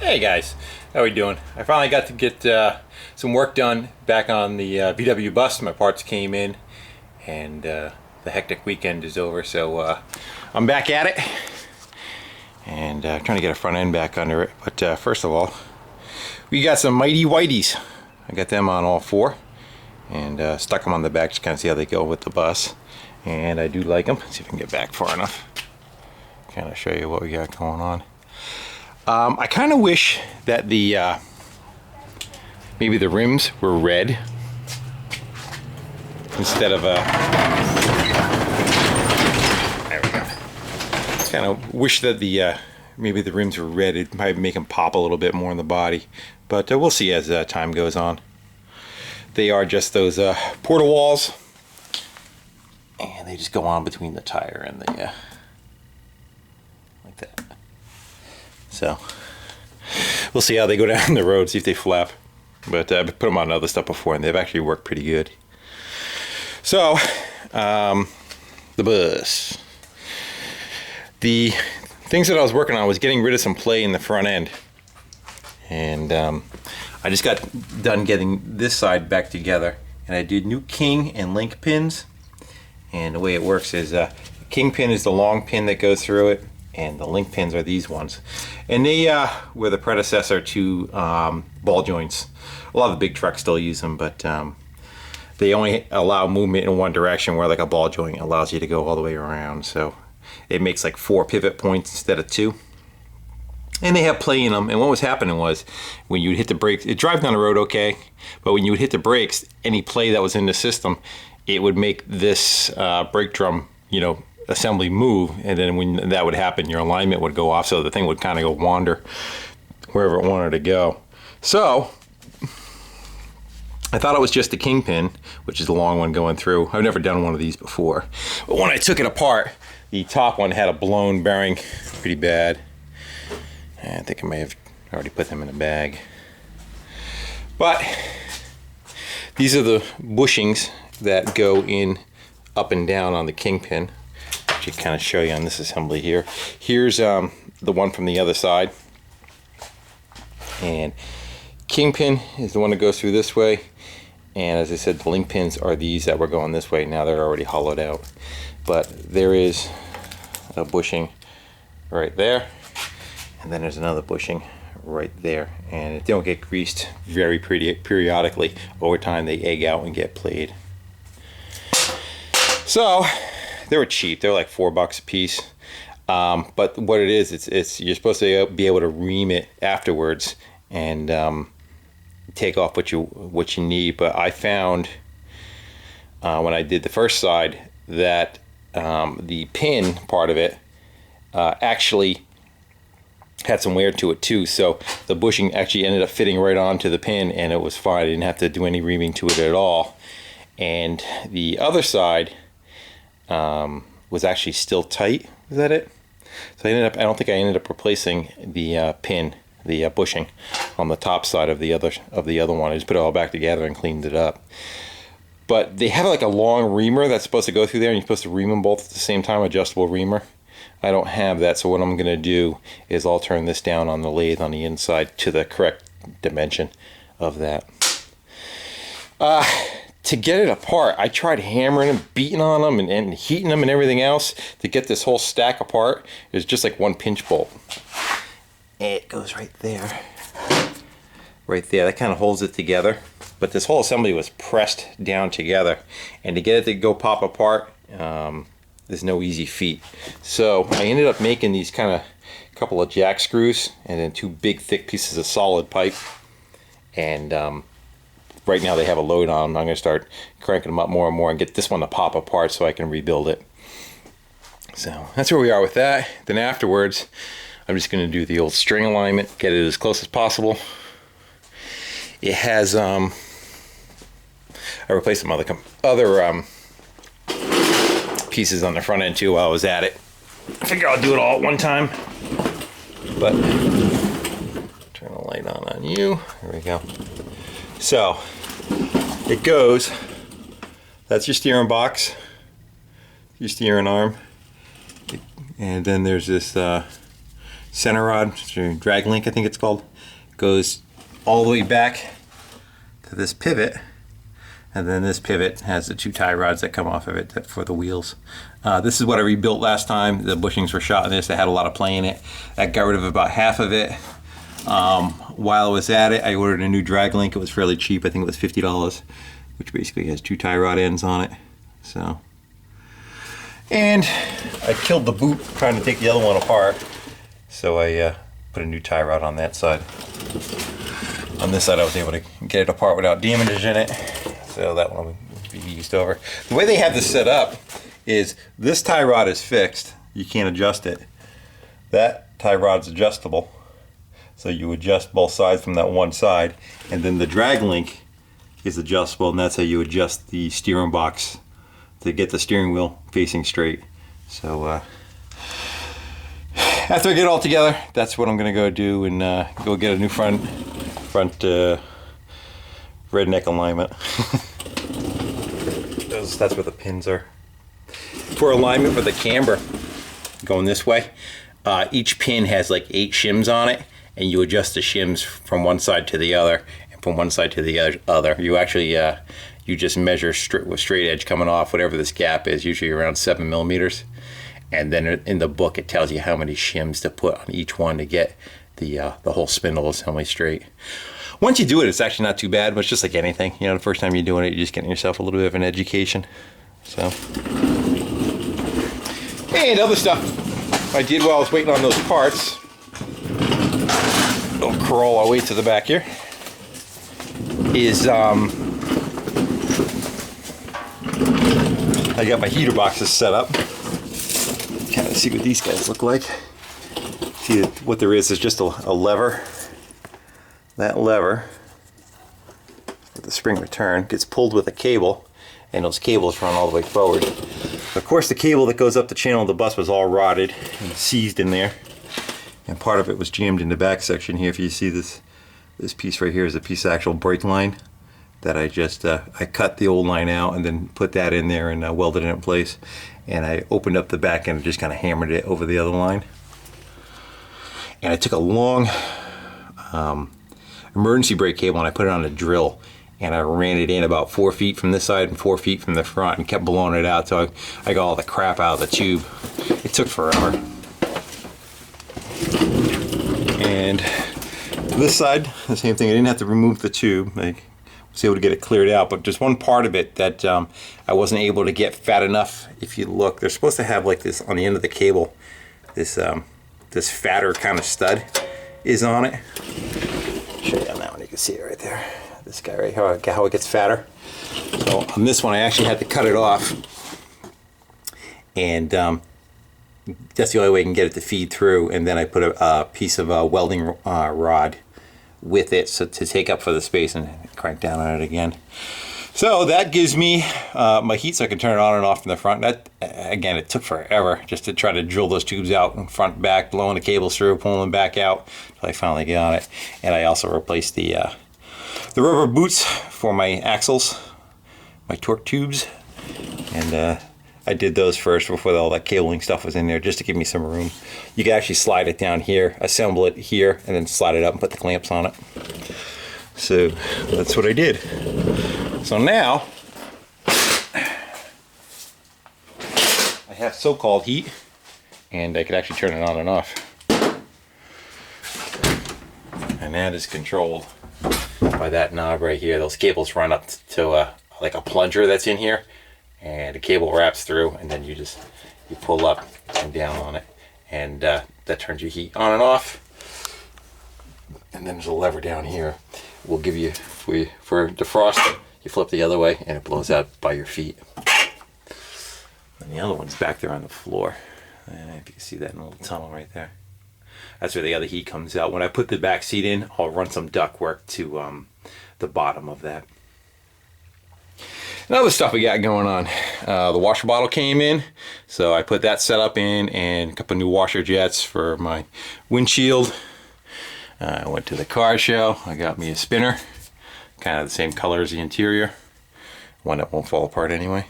Hey guys, how we doing? I finally got to get some work done back on the VW bus. My parts came in and the hectic weekend is over, so I'm back at it and trying to get a front end back under it. But first of all, we got some mighty whiteys. I got them on all four and stuck them on the back just kind of see how they go with the bus. And I do like them. Let's see if I can get back far enough. Kind of show you what we got going on. I kind of wish that the maybe the rims were red instead of a. There we go. Kind of wish that the maybe the rims were red. It might make them pop a little bit more in the body, but we'll see as time goes on. They are just those porta walls, and they just go on between the tire and the like that. So we'll see how they go down the road, see if they flap. But I've put them on other stuff before and they've actually worked pretty good. So the bus. The things that I was working on was getting rid of some play in the front end. And I just got done getting this side back together. And I did new king and link pins. And the way it works is the king pin is the long pin that goes through it. And the link pins are these ones. And they were the predecessor to ball joints. A lot of the big trucks still use them, but they only allow movement in one direction, where like a ball joint allows you to go all the way around. So it makes like 4 pivot points instead of 2. And they have play in them. And what was happening was when you would hit the brakes, it drives down the road okay, but when you would hit the brakes, any play that was in the system, it would make this brake drum, assembly move, and then when that would happen, your alignment would go off, so the thing would kind of go wander wherever it wanted to go. So I thought it was just the kingpin, which is the long one going through. I've never done one of these before, but when I took it apart, the top one had a blown bearing pretty bad. I think I may have already put them in a bag, but these are the bushings that go in up and down on the kingpin. To kind of show you on this assembly here. Here's the one from the other side, and kingpin is the one that goes through this way, and as I said, the link pins are these that were going this way. Now they're already hollowed out, but there is a bushing right there, and then there's another bushing right there, and if they don't get greased very periodically over time, they egg out and get played. So they were cheap. They were like $4 a piece. But what it is, it's you're supposed to be able to ream it afterwards and take off what you need. But I found when I did the first side that the pin part of it actually had some wear to it too. So the bushing actually ended up fitting right onto the pin, and it was fine. I didn't have to do any reaming to it at all. And the other side was actually still tight. Is that it? So I don't think I ended up replacing the pin, the bushing on the top side of the other one. I just put it all back together and cleaned it up. But they have like a long reamer that's supposed to go through there, and you're supposed to ream them both at the same time, adjustable reamer. I don't have that, so what I'm going to do is I'll turn this down on the lathe on the inside to the correct dimension of that. To get it apart, I tried hammering them, beating on them, and heating them and everything else to get this whole stack apart. It was just like one pinch bolt. It goes right there. Right there. That kind of holds it together. But this whole assembly was pressed down together. And to get it to go pop apart, there's no easy feat. So I ended up making these kind of couple of jack screws and then 2 big thick pieces of solid pipe. And right now they have a load on them. I'm going to start cranking them up more and more and get this one to pop apart so I can rebuild it. So that's where we are with that. Then afterwards, I'm just going to do the old string alignment, get it as close as possible. It has, I replaced some other pieces on the front end too while I was at it. I figure I'll do it all at one time. But turn the light on you. There we go. So it goes, that's your steering box, your steering arm, and then there's this center rod, drag link I think it's called, goes all the way back to this pivot, and then this pivot has the 2 tie rods that come off of it for the wheels. This is what I rebuilt last time. The bushings were shot in this. They had a lot of play in it. I got rid of about half of it. While I was at it, I ordered a new drag link. It was fairly cheap. I think it was $50, which basically has 2 tie rod ends on it. So, and I killed the boot trying to take the other one apart. So I put a new tie rod on that side. On this side I was able to get it apart without damage in it. So that one will be used over. The way they have this set up is this tie rod is fixed. You can't adjust it. That tie rod's adjustable. So you adjust both sides from that one side. And then the drag link is adjustable, and that's how you adjust the steering box to get the steering wheel facing straight. So after I get it all together, that's what I'm gonna go do, and go get a new front redneck alignment. That's where the pins are. For alignment for the camber, going this way, each pin has like 8 shims on it, and you adjust the shims from one side to the other, and from one side to the other. You actually, you just measure with straight edge coming off, whatever this gap is, usually around 7 millimeters. And then in the book, it tells you how many shims to put on each one to get the whole spindle assembly straight. Once you do it, it's actually not too bad, but it's just like anything. You know, the first time you're doing it, you're just getting yourself a little bit of an education. So, and other stuff I did while I was waiting on those parts. I'll crawl our way to the back here. Is I got my heater boxes set up. Kind of see what these guys look like. See, what there is just a lever. That lever with the spring return gets pulled with a cable, and those cables run all the way forward. Of course, the cable that goes up the channel of the bus was all rotted and seized in there, and part of it was jammed in the back section here. If you see this piece right here is a piece of actual brake line that I just I cut the old line out and then put that in there and welded it in place, and I opened up the back end and just kind of hammered it over the other line. And I took a long emergency brake cable and I put it on a drill, and I ran it in about 4 feet from this side and 4 feet from the front, and kept blowing it out till I got all the crap out of the tube. It took forever. And this side, the same thing. I didn't have to remove the tube. I was able to get it cleared out, but just one part of it that I wasn't able to get fat enough. If you look, they're supposed to have like this on the end of the cable, this this fatter kind of stud is on it. Show you on that one, you can see it right there. This guy right here, how it gets fatter. So on this one, I actually had to cut it off, and that's the only way I can get it to feed through. And then I put a piece of welding rod with it, so to take up for the space, and crank down on it again. So that gives me my heat, so I can turn it on and off from the front. That, again, it took forever just to try to drill those tubes out in front, back, blowing the cables through, pulling them back out until I finally got it. And I also replaced the rubber boots for my axles, my torque tubes, and I did those first before all that cabling stuff was in there, just to give me some room. You can actually slide it down here, assemble it here, and then slide it up and put the clamps on it. So that's what I did. So now I have so-called heat, and I could actually turn it on and off. And that is controlled by that knob right here. Those cables run up to like a plunger that's in here, and the cable wraps through, and then you pull up and down on it, and that turns your heat on and off. And then there's a lever down here. Will give you, for defrost, you flip the other way and it blows out by your feet. And the other one's back there on the floor. And if you can see that in a little tunnel right there. That's where the other heat comes out. When I put the back seat in, I'll run some ductwork to the bottom of that. And other stuff we got going on. The washer bottle came in, so I put that setup in, and a couple new washer jets for my windshield. I went to the car show. I got me a spinner, kind of the same color as the interior, one that won't fall apart anyway.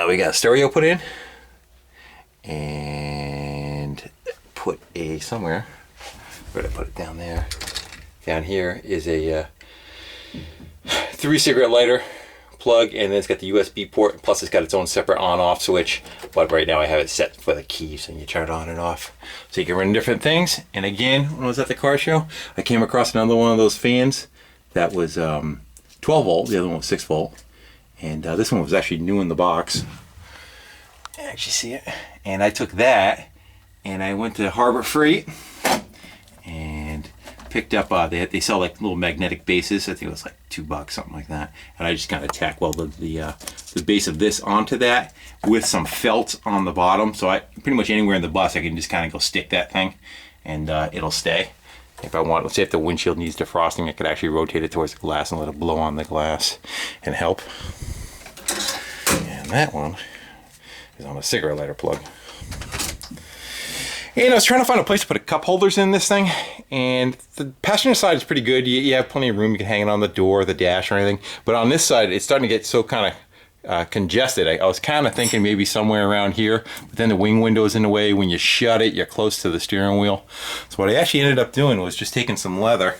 We got a stereo put in, and put a somewhere. Where did I put it? Down there. Down here is a 3 cigarette lighter plug, and then it's got the USB port, plus it's got its own separate on-off switch, but right now I have it set for the key, so you turn it on and off. So you can run different things. And again, when I was at the car show, I came across another one of those fans that was 12 volt, the other one was 6 volt. And this one was actually new in the box. You can actually see it. And I took that, and I went to Harbor Freight, and picked up, they sell like little magnetic bases. I think it was like $2, something like that. And I just kind of tack welded the base of this onto that with some felt on the bottom. So I pretty much anywhere in the bus I can just kind of go stick that thing, and it'll stay. If I want, let's say if the windshield needs defrosting, I could actually rotate it towards the glass and let it blow on the glass and help. And that one is on a cigarette lighter plug. And I was trying to find a place to put a cup holders in this thing, and the passenger side is pretty good. You have plenty of room. You can hang it on the door, the dash, or anything. But on this side, it's starting to get so kind of congested. I was kind of thinking maybe somewhere around here, but then the wing window is in the way. When you shut it, you're close to the steering wheel. So what I actually ended up doing was just taking some leather,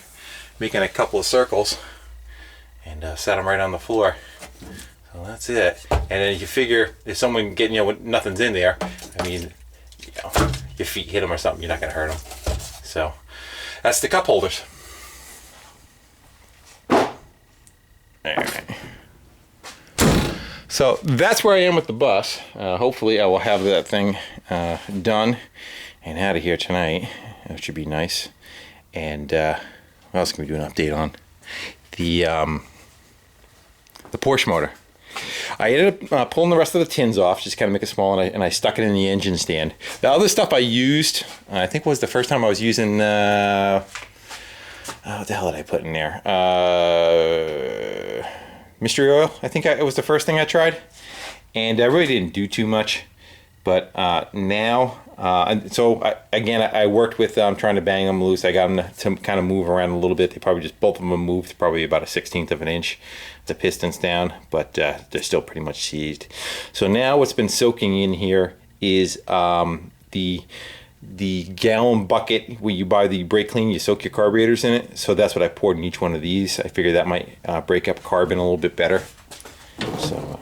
making a couple of circles, and set them right on the floor. So that's it. And then you figure if someone getting, when nothing's in there, I mean, your feet hit them or something, you're not going to hurt them. So that's the cup holders. All right. So that's where I am with the bus. Hopefully I will have that thing done and out of here tonight. That should be nice. And what else can we do an update on? The Porsche motor. I ended up pulling the rest of the tins off, just kind of make it small, and I stuck it in the engine stand. The other stuff I used, I think was the first time I was using, what the hell did I put in there? Mystery oil, I think it was the first thing I tried. And I really didn't do too much. But now, again, I worked with them, trying to bang them loose. I got them to kind of move around a little bit. They probably just, both of them moved probably about a 1/16 of an inch, the pistons down, but they're still pretty much seized. So now what's been soaking in here is the gallon bucket where you buy the brake clean, you soak your carburetors in it. So that's what I poured in each one of these. I figured that might break up carbon a little bit better. So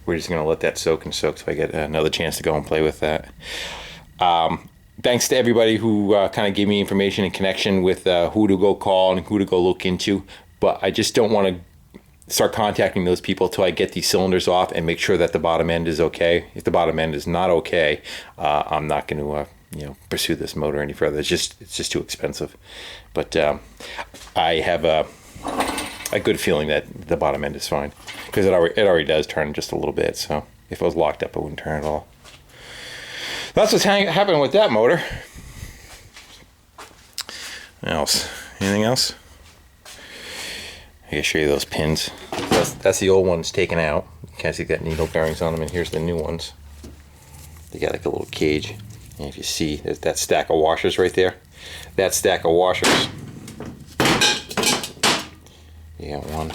we're just gonna let that soak and soak so I get another chance to go and play with that. Thanks to everybody who kind of gave me information in connection with who to go call and who to go look into. But I just don't want to start contacting those people till I get these cylinders off and make sure that the bottom end is okay. If the bottom end is not okay, I'm not going to pursue this motor any further. It's just too expensive. But I have a good feeling that the bottom end is fine, because it already does turn just a little bit. So if it was locked up, it wouldn't turn at all. That's what's happening with that motor. What else? Anything else? I can show you those pins. That's the old ones taken out. You can't see, got needle bearings on them, and here's the new ones. They got like a little cage. And if you see, there's that stack of washers right there. That stack of washers. You got one.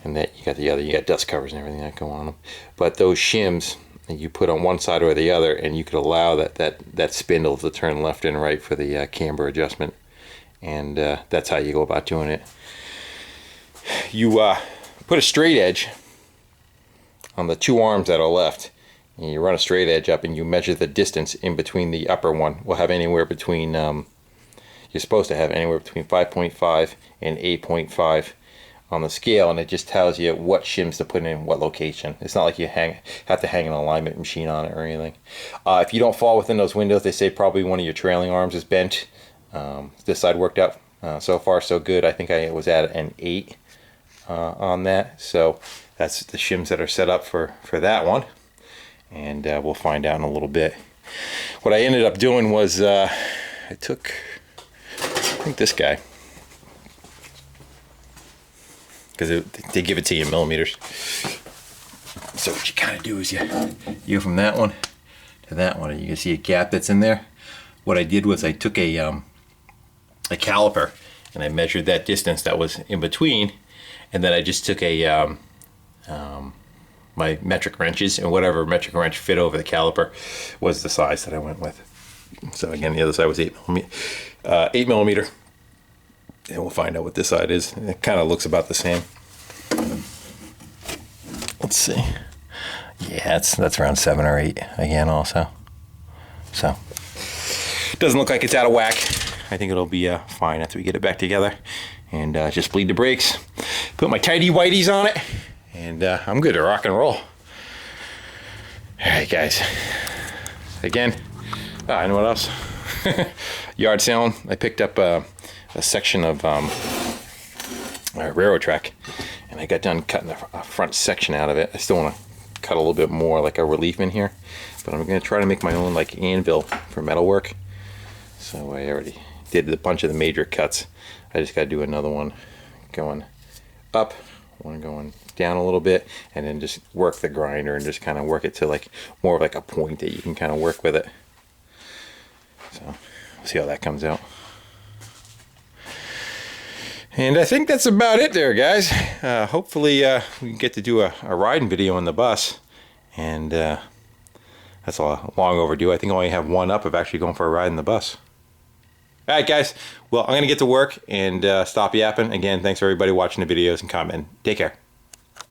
And that you got the other. You got dust covers and everything that go on them. But those shims that you put on one side or the other, and you could allow that spindle to turn left and right for the camber adjustment. And that's how you go about doing it. You put a straight edge on the two arms that are left, and you run a straight edge up, and you measure the distance in between the upper one. We'll have anywhere between, you're supposed to have anywhere between 5.5 and 8.5 on the scale, and it just tells you what shims to put in what location. It's not like you have to hang an alignment machine on it or anything. If you don't fall within those windows, they say probably one of your trailing arms is bent. This side worked out so far so good. I think I was at an 8 on that. So that's the shims that are set up for that one. And we'll find out in a little bit. What I ended up doing was I took, I think this guy, because they give it to you in millimeters. So what you kind of do is you go from that one to that one, and you can see a gap that's in there. What I did was I took a caliper, and I measured that distance that was in between, and then I just took a my metric wrenches, and whatever metric wrench fit over the caliper was the size that I went with. So again, the other side was 8mm. And we'll find out what this side is. It kind of looks about the same. Let's see. Yeah, that's around 7 or 8 again also. So, doesn't look like it's out of whack. I think it'll be fine after we get it back together. And just bleed the brakes. Put my tighty whities on it. And I'm good to rock and roll. All right, guys. Again, I know what else. Yard sailing. I picked up a section of railroad track, and I got done cutting a front section out of it. I still want to cut a little bit more, like a relief in here, but I'm going to try to make my own like anvil for metalwork. So I already did a bunch of the major cuts. I just got to do another one going up, one going down a little bit, and then just work the grinder and just kind of work it to like more of like a point that you can kind of work with it. So we'll see how that comes out. And I think that's about it there, guys. Hopefully we can get to do a riding video on the bus. And that's long overdue. I think I only have one up of actually going for a ride in the bus. All right, guys. Well, I'm going to get to work and stop yapping. Again, thanks for everybody watching the videos and commenting. Take care.